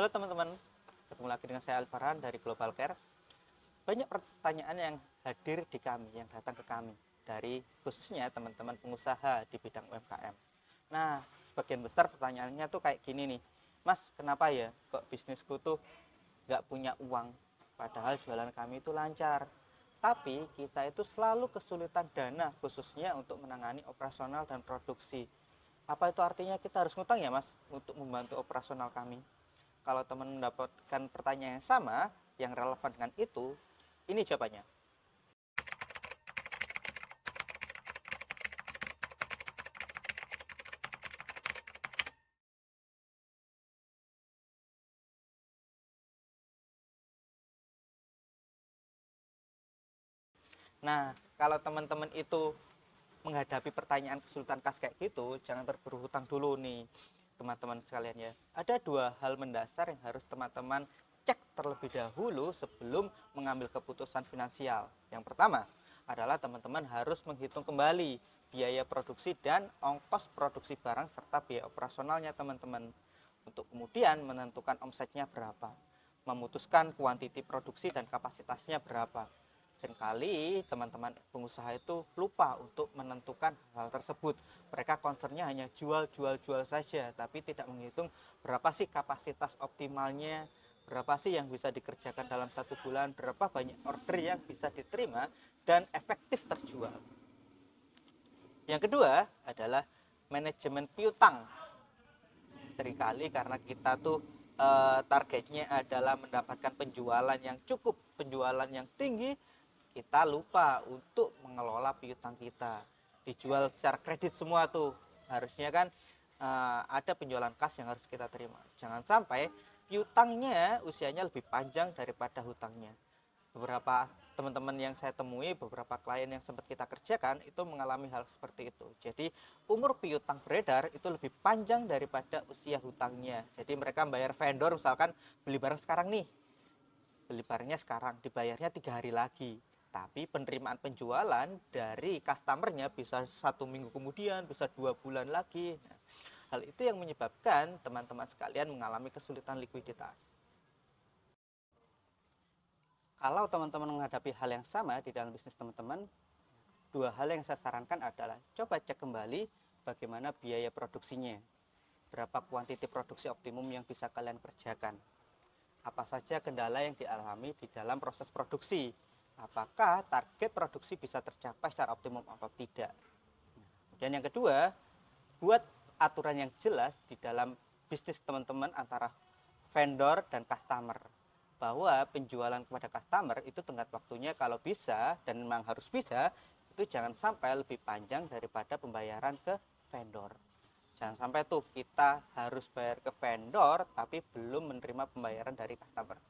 Halo teman-teman, ketemu lagi dengan saya Alvaran dari Global Care. Banyak pertanyaan yang hadir di kami, yang datang ke kami dari khususnya teman-teman pengusaha di bidang UMKM. Nah, sebagian besar pertanyaannya tuh kayak gini nih, Mas, kenapa ya kok bisnisku tuh nggak punya uang? Padahal jualan kami itu lancar. Tapi kita itu selalu kesulitan dana khususnya untuk menangani operasional dan produksi. Apa itu artinya kita harus ngutang ya Mas untuk membantu operasional kami? Kalau teman mendapatkan pertanyaan yang sama, yang relevan dengan itu, ini jawabannya. Nah, kalau teman-teman itu menghadapi pertanyaan kesulitan kas kayak gitu, jangan terburu hutang dulu nih, teman-teman sekalian ya. Ada dua hal mendasar yang harus teman-teman cek terlebih dahulu sebelum mengambil keputusan finansial. Yang pertama adalah teman-teman harus menghitung kembali biaya produksi dan ongkos produksi barang serta biaya operasionalnya teman-teman. Untuk kemudian menentukan omsetnya berapa, memutuskan kuantiti produksi dan kapasitasnya berapa. Seringkali teman-teman pengusaha itu lupa untuk menentukan hal tersebut. Mereka concernnya hanya jual saja, tapi tidak menghitung berapa sih kapasitas optimalnya, berapa sih yang bisa dikerjakan dalam satu bulan, berapa banyak order yang bisa diterima dan efektif terjual. Yang kedua adalah manajemen piutang. Seringkali karena kita tuh targetnya adalah mendapatkan penjualan yang cukup, penjualan yang tinggi, kita lupa untuk mengelola piutang kita. Dijual secara kredit semua tuh, harusnya kan ada penjualan kas yang harus kita terima. Jangan sampai piutangnya usianya lebih panjang daripada hutangnya. Beberapa teman-teman yang saya temui, beberapa klien yang sempat kita kerjakan itu mengalami hal seperti itu. Jadi umur piutang beredar itu lebih panjang daripada usia hutangnya. Jadi mereka bayar vendor, misalkan beli barang sekarang nih, beli barangnya sekarang, dibayarnya 3 hari lagi. Tapi penerimaan penjualan dari customernya bisa 1 minggu kemudian, bisa 2 bulan lagi. Nah, hal itu yang menyebabkan teman-teman sekalian mengalami kesulitan likuiditas. Kalau teman-teman menghadapi hal yang sama di dalam bisnis teman-teman, dua hal yang saya sarankan adalah coba cek kembali bagaimana biaya produksinya, berapa kuantiti produksi optimum yang bisa kalian kerjakan, apa saja kendala yang dialami di dalam proses produksi, apakah target produksi bisa tercapai secara optimum atau tidak. Dan yang kedua, buat aturan yang jelas di dalam bisnis teman-teman antara vendor dan customer, bahwa penjualan kepada customer itu tenggat waktunya kalau bisa, dan memang harus bisa, itu jangan sampai lebih panjang daripada pembayaran ke vendor. Jangan sampai tuh kita harus bayar ke vendor tapi belum menerima pembayaran dari customer.